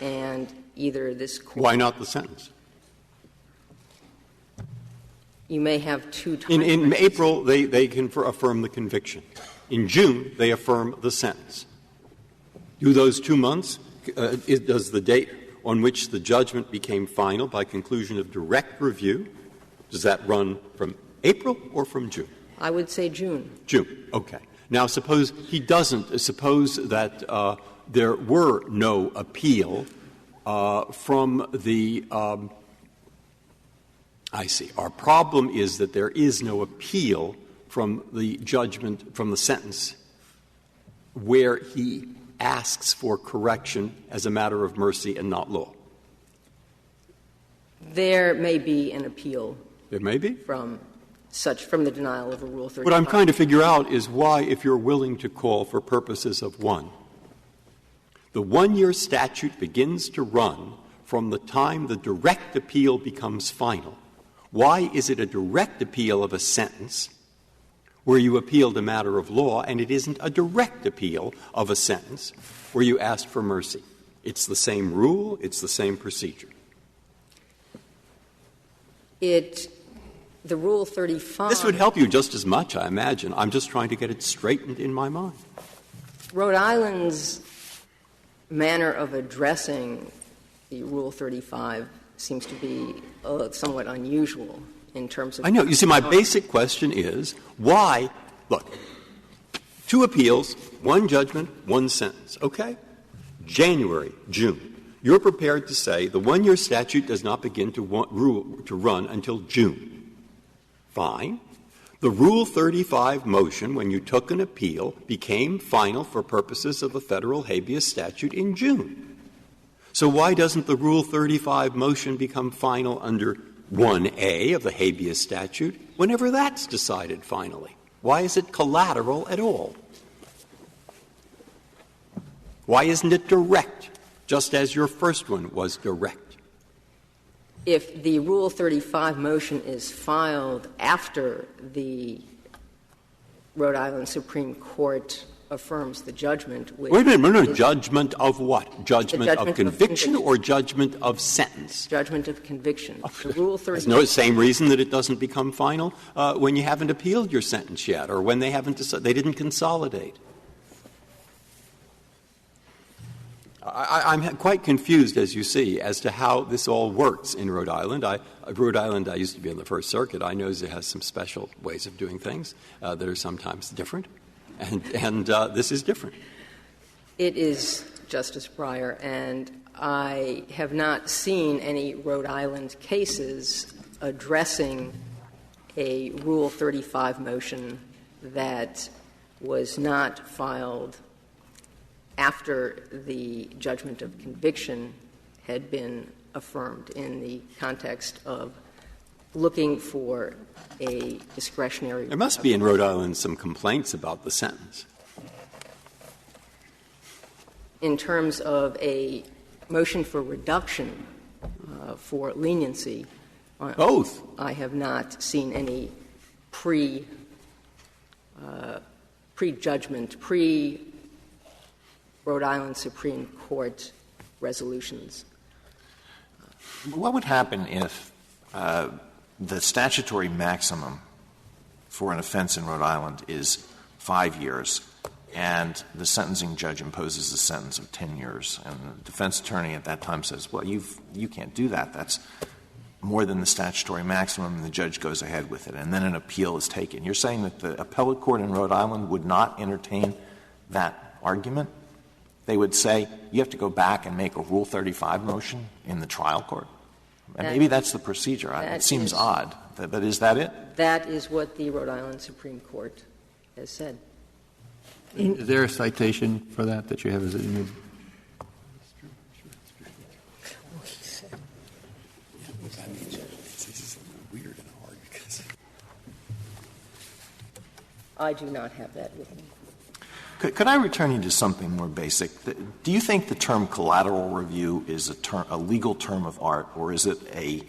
and either this court. Why not the sentence? You may have two times. In April, they can affirm the conviction. In June, they affirm the sentence. Do those 2 months, does the date on which the judgment became final by conclusion of direct review, does that run from April or from June? I would say June. June. Okay. Now, suppose he doesn't. Suppose that there were no appeal from the I see. Our problem is that there is no appeal from the judgment, from the sentence, where he asks for correction as a matter of mercy and not law. There may be an appeal. There may be? From the denial of a Rule 35. What I'm trying to figure out is why, if you're willing to call for purposes of the 1-year statute begins to run from the time the direct appeal becomes final. Why is it a direct appeal of a sentence where you appealed a matter of law, and it isn't a direct appeal of a sentence where you asked for mercy? It's the same rule, it's the same procedure. The Rule 35. This would help you just as much, I imagine. I'm just trying to get it straightened in my mind. Rhode Island's manner of addressing the Rule 35 seems to be somewhat unusual in terms of. I know. You see, my basic question is why? Look, 2 appeals, 1 judgment, 1 sentence. Okay? January, June. You're prepared to say the 1-year statute does not begin to run until June. Fine. The Rule 35 motion, when you took an appeal, became final for purposes of the federal habeas statute in June. So why doesn't the Rule 35 motion become final under 1A of the habeas statute whenever that's decided finally? Why is it collateral at all? Why isn't it direct, just as your first one was direct? If the Rule 35 motion is filed after the Rhode Island Supreme Court affirms the judgment. Wait a minute. Judgment of what? Judgment of conviction or judgment of sentence? Judgment of conviction. The Rule 35. There's no same reason that it doesn't become final when you haven't appealed your sentence yet, or when they didn't consolidate. I'm quite confused, as you see, as to how this all works in Rhode Island. Rhode Island, I used to be on the First Circuit. I know it has some special ways of doing things that are sometimes different. And this is different. It is, Justice Breyer, and I have not seen any Rhode Island cases addressing a Rule 35 motion that was not filed after the judgment of conviction had been affirmed in the context of looking for a discretionary. There must be in Rhode Island some complaints about the sentence. In terms of a motion for reduction for leniency. Both. I have not seen any pre-judgment, pre-Rhode Island Supreme Court resolutions. What would happen if the statutory maximum for an offense in Rhode Island is 5 years, and the sentencing judge imposes a sentence of 10 years, and the defense attorney at that time says, well, you can't do that. That's more than the statutory maximum, and the judge goes ahead with it, and then an appeal is taken. You're saying that the appellate court in Rhode Island would not entertain that argument? They would say, you have to go back and make a Rule 35 motion in the trial court? And maybe that's the procedure. It seems odd. But is that it? That is what the Rhode Island Supreme Court has said. Is there a citation for that you have? Is it in the I do not have that with me. Could I return you to something more basic? Do you think the term collateral review is a legal term of art, or is it a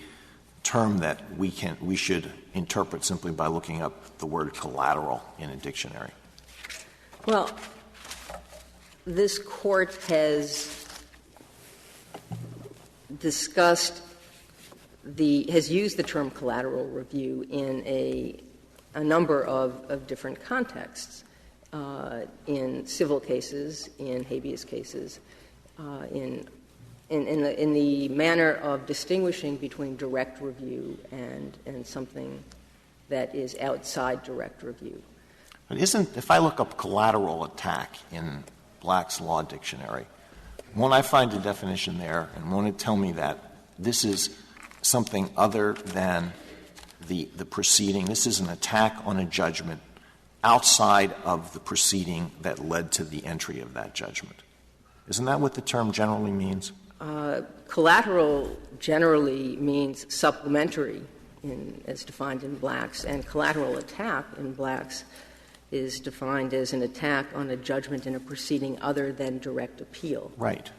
term that we should interpret simply by looking up the word collateral in a dictionary? Well, this Court has discussed has used the term collateral review in a number of different contexts. In civil cases, in habeas cases, in the manner of distinguishing between direct review and something that is outside direct review. But if I look up collateral attack in Black's Law Dictionary, won't I find a definition there, and won't it tell me that this is something other than the proceeding? This is an attack on a judgment outside of the proceeding that led to the entry of that judgment. Isn't that what the term generally means? Collateral generally means supplementary, as defined in Black's, and collateral attack in Black's is defined as an attack on a judgment in a proceeding other than direct appeal. Right.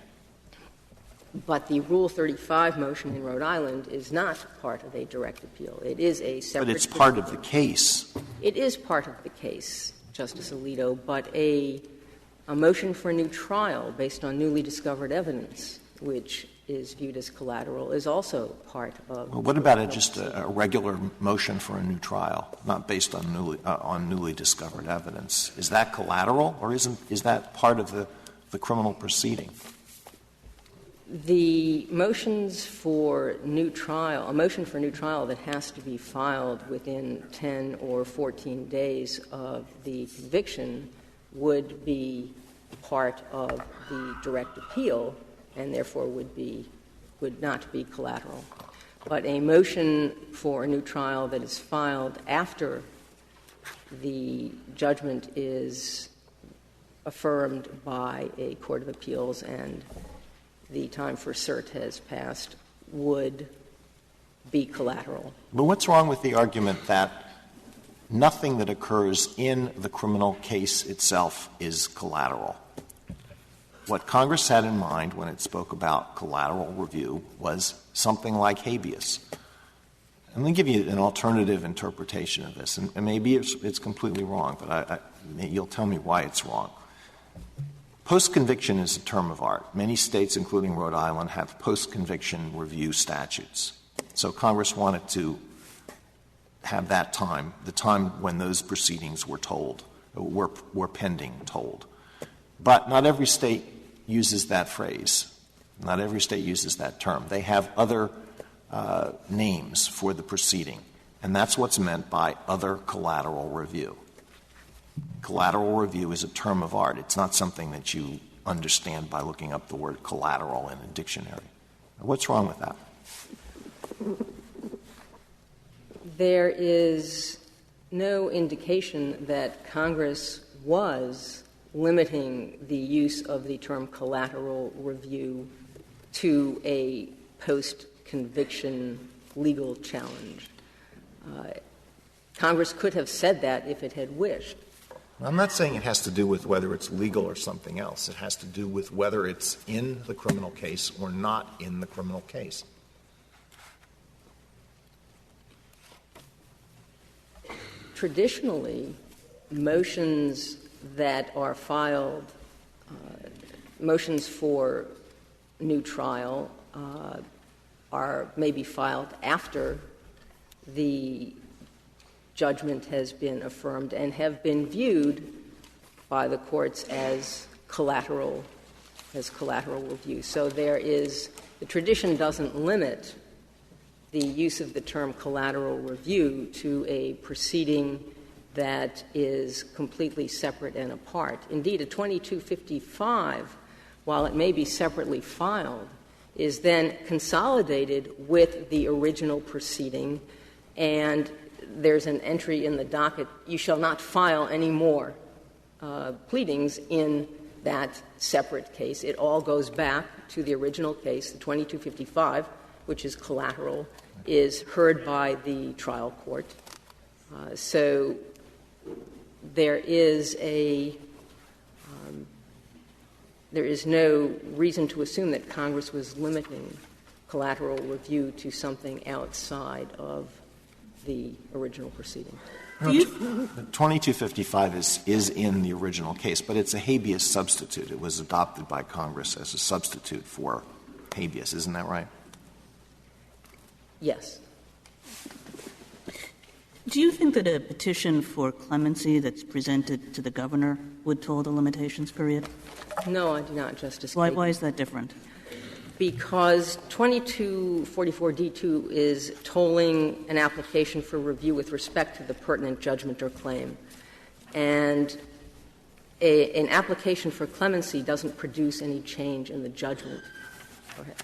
But the Rule 35 motion in Rhode Island is not part of a direct appeal. It is a separate. But it's part of the case. It is part of the case, Justice Alito, but a motion for a new trial based on newly discovered evidence, which is viewed as collateral, is also part of. Well, what about just a regular motion for a new trial, not based on newly discovered evidence? Is that collateral, or is that part of the criminal proceeding? The motions for new trial, a motion for new trial that has to be filed within 10 or 14 days of the conviction would be part of the direct appeal and therefore would not be collateral. But a motion for a new trial that is filed after the judgment is affirmed by a court of appeals and the time for cert has passed would be collateral. But what's wrong with the argument that nothing that occurs in the criminal case itself is collateral? What Congress had in mind when it spoke about collateral review was something like habeas. And let me give you an alternative interpretation of this, and maybe it's completely wrong, but you'll tell me why it's wrong. Post-conviction is a term of art. Many states, including Rhode Island, have post-conviction review statutes. So Congress wanted to have that time, the time when those proceedings were pending told. But not every state uses that phrase. Not every state uses that term. They have other names for the proceeding, and that's what's meant by other collateral review. Collateral review is a term of art. It's not something that you understand by looking up the word collateral in a dictionary. What's wrong with that? There is no indication that Congress was limiting the use of the term collateral review to a post-conviction legal challenge. Congress could have said that if it had wished. I'm not saying it has to do with whether it's legal or something else. It has to do with whether it's in the criminal case or not in the criminal case. Traditionally, motions that are filed, motions for new trial, may be filed after the judgment has been affirmed and have been viewed by the courts as collateral review. So the tradition doesn't limit the use of the term collateral review to a proceeding that is completely separate and apart. Indeed, a 2255, while it may be separately filed, is then consolidated with the original proceeding, and there's an entry in the docket, you shall not file any more pleadings in that separate case. It all goes back to the original case. The 2255, which is collateral, is heard by the trial court. So there is no reason to assume that Congress was limiting collateral review to something outside of the original proceeding. 2255 is in the original case, but it's a habeas substitute. It was adopted by Congress as a substitute for habeas. Isn't that right? Yes. Do you think that a petition for clemency that's presented to the governor would toll the limitations period? No, I do not, Justice Why Kagan. is that different? Because 2244D2 is tolling an application for review with respect to the pertinent judgment or claim. And an application for clemency doesn't produce any change in the judgment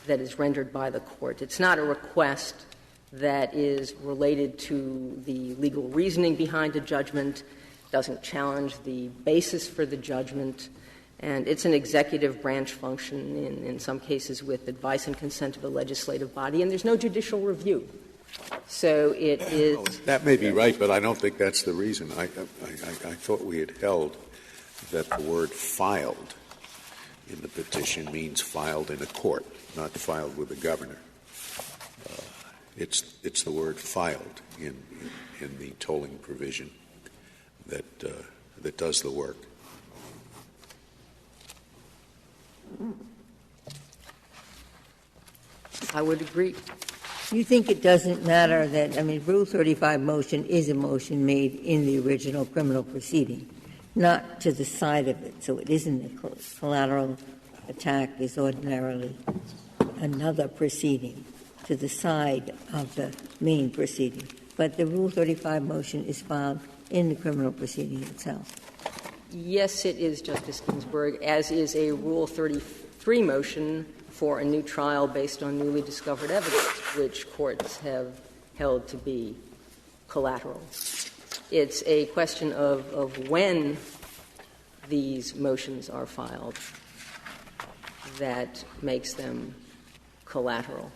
that is rendered by the court. It's not a request that is related to the legal reasoning behind a judgment, doesn't challenge the basis for the judgment, and it's an executive branch function in some cases with advice and consent of the legislative body, and there's no judicial review. So it is. Well, that may be right, but I don't think that's the reason. I thought we had held that the word filed in the petition means filed in a court, not filed with the governor. It's the word filed in the tolling provision that does the work. I would agree. You think it doesn't matter that, Rule 35 motion is a motion made in the original criminal proceeding, not to the side of it. So it isn't a collateral attack is ordinarily another proceeding to the side of the main proceeding. But the Rule 35 motion is filed in the criminal proceeding itself. Yes, it is, Justice Ginsburg, as is a Rule 33 motion for a new trial based on newly discovered evidence, which courts have held to be collateral. It's a question of when these motions are filed that makes them collateral.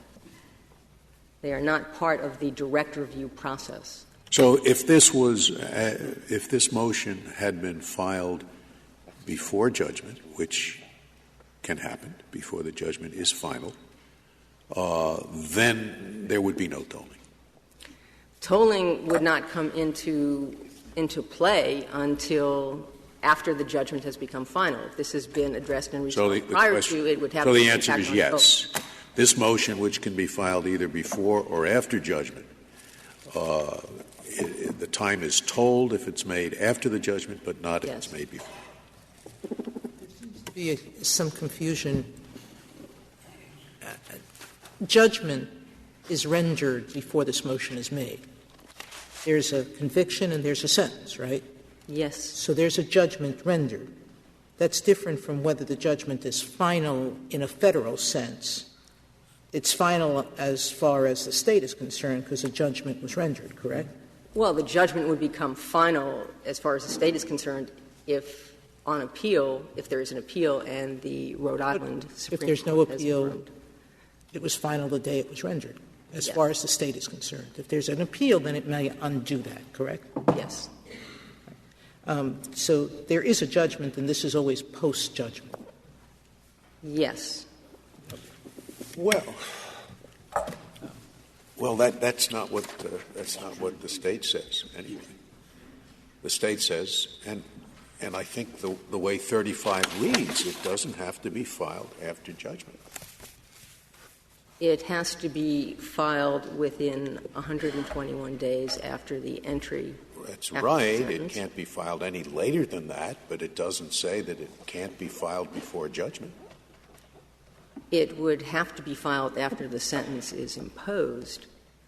They are not part of the direct review process. So if this motion had been filed before judgment, which can happen before the judgment is final, then there would be no tolling. Tolling would not come into play until after the judgment has become final. If this has been addressed and resolved prior to, it would have so no the answer impact is on yes. This motion, which can be filed either before or after judgment, the time is tolled if it's made after the judgment, but not if it's made before. There seems to be some confusion. Judgment is rendered before this motion is made. There's a conviction and there's a sentence, right? Yes. So there's a judgment rendered. That's different from whether the judgment is final in a federal sense. It's final as far as the state is concerned because a judgment was rendered, correct? Well, the judgment would become final as far as the state is concerned if on appeal, if there is an appeal and the Rhode Island Supreme Court if there's no has appeal, affirmed. it was final the day it was rendered, as Yes. far as the state is concerned. If there's an appeal, then it may undo that, correct? Yes. So there is a judgment, and this is always post-judgment. Yes. Well, that's not what the state says anyway. The state says, and I think the way 35 reads, it doesn't have to be filed after judgment. It has to be filed within 121 days after the entry. That's right. It can't be filed any later than that, but it doesn't say that it can't be filed before judgment. It would have to be filed after the sentence is imposed.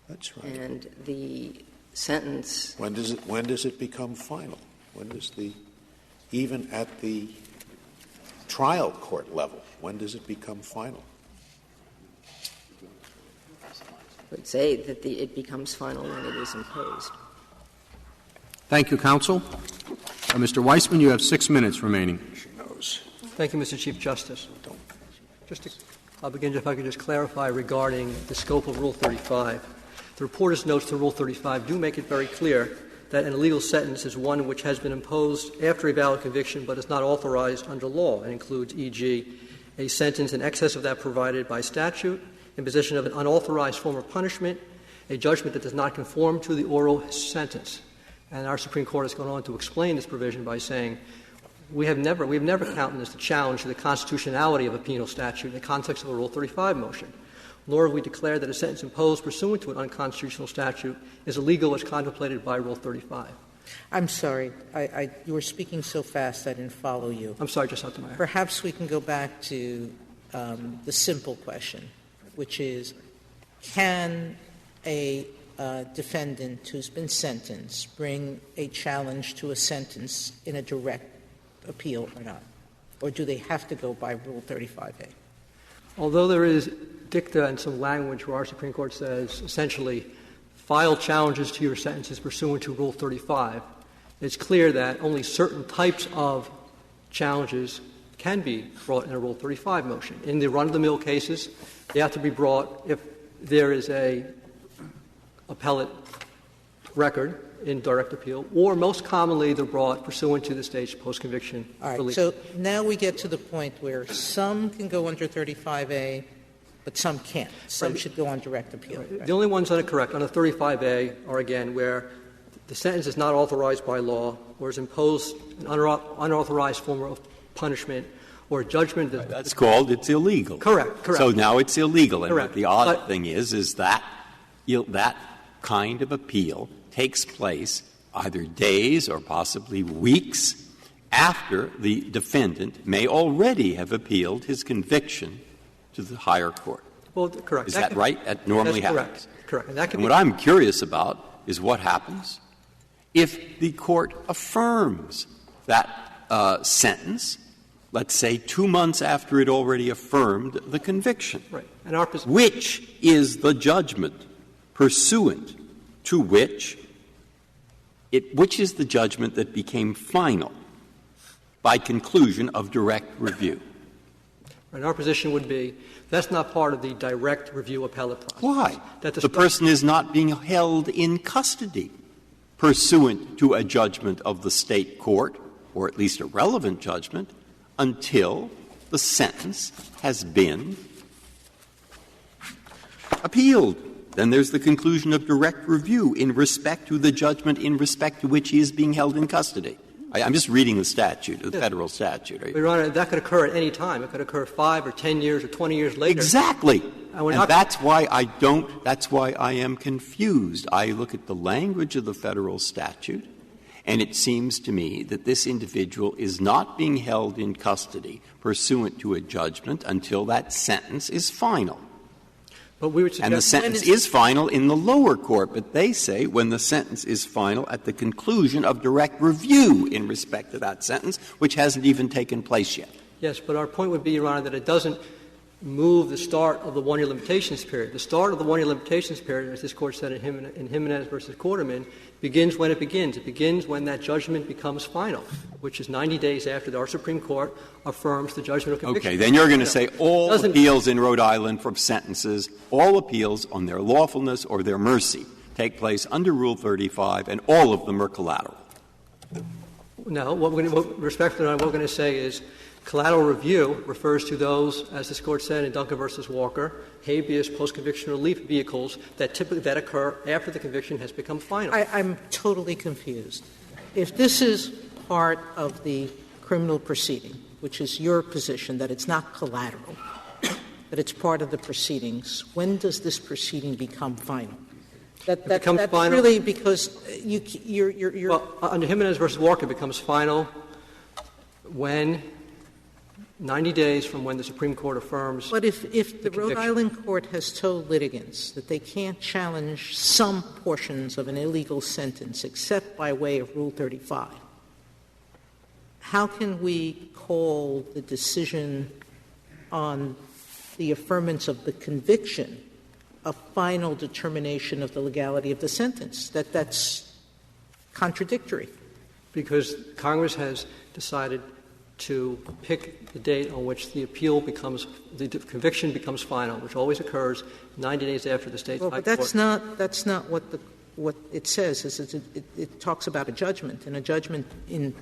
That's right. And the sentence. When does it become final? When does even at the trial court level, when does it become final? I would say that it becomes final when it is imposed. Thank you, counsel. Mr. Weissman, you have 6 minutes remaining. Thank you, Mr. Chief Justice. I'll begin, if I could just clarify regarding the scope of Rule 35. The reporter's notes to Rule 35 do make it very clear that an illegal sentence is one which has been imposed after a valid conviction but is not authorized under law. It includes, e.g., a sentence in excess of that provided by statute, imposition of an unauthorized form of punishment, a judgment that does not conform to the oral sentence. And our Supreme Court has gone on to explain this provision by saying we have never countenanced the challenge to the constitutionality of a penal statute in the context of a Rule 35 motion, nor have we declared that a sentence imposed pursuant to an unconstitutional statute is illegal as contemplated by Rule 35. I'm sorry. You were speaking so fast I didn't follow you. I'm sorry, Justice Sotomayor. Perhaps we can go back to the simple question, which is, can a defendant who's been sentenced bring a challenge to a sentence in a direct appeal or not? Or do they have to go by Rule 35A? Although there is dicta and some language where our Supreme Court says essentially file challenges to your sentences pursuant to Rule 35, it's clear that only certain types of challenges can be brought in a Rule 35 motion. In the run-of-the-mill cases, they have to be brought if there is a appellate record in direct appeal, or most commonly they're brought pursuant to the state's post-conviction relief. All right, so now we get to the point where some can go under 35A, but some can't. Some should go on direct appeal. Right. The only ones that are correct under 35A are, again, where the sentence is not authorized by law or is imposed an unauthorized form of punishment or judgment. That's called it's illegal. Correct. So now it's illegal. And correct. the odd thing is that that kind of appeal takes place either days or possibly weeks after the defendant may already have appealed his conviction to the higher court. Well, correct. Is that right? That normally happens. Correct. And what I'm curious about is what happens if the court affirms that sentence, let's say 2 months after it already affirmed the conviction. Right. And which is the judgment pursuant to which is the judgment that became final by conclusion of direct review? And our position would be that's not part of the direct review appellate process. Why? That the person is not being held in custody pursuant to a judgment of the state court, or at least a relevant judgment, until the sentence has been appealed. Then there's the conclusion of direct review in respect to the judgment in respect to which he is being held in custody. I'm just reading the statute, the federal statute. Your Honor, that could occur at any time. It could occur 5 or 10 years or 20 years later. Exactly. And that's why I am confused. I look at the language of the federal statute, and it seems to me that this individual is not being held in custody pursuant to a judgment until that sentence is final. But we would suggest and the sentence is final in the lower court, but they say when the sentence is final at the conclusion of direct review in respect to that sentence, which hasn't even taken place yet. Yes, but our point would be, Your Honor, that it doesn't move the start of the one-year limitations period. The start of the one-year limitations period, as this Court said in Jimenez v. Quarterman, begins when it begins. It begins when that judgment becomes final, which is 90 days after our Supreme Court affirms the judgment of conviction. Okay, then you're going to say all appeals in Rhode Island from sentences, all appeals on their lawfulness or their mercy take place under Rule 35, and all of them are collateral. No. Respectfully, what we're going to say is collateral review refers to those, as this Court said in Duncan v. Walker, habeas post-conviction relief vehicles that typically occur after the conviction has become final. I'm totally confused. If this is part of the criminal proceeding, which is your position that it's not collateral, that it's part of the proceedings, when does this proceeding become final? That's final really because you're well, under Jimenez versus Walker, it becomes final when 90 days from when the Supreme Court affirms. But if the Rhode conviction. Island court has told litigants that they can't challenge some portions of an illegal sentence except by way of Rule 35, how can we call the decision on the affirmance of the conviction a final determination of the legality of the sentence? That's contradictory. Because Congress has decided to pick the date on which the conviction becomes final, which always occurs 90 days after the state high But court. that's not what it says. It talks about a judgment, and a judgment in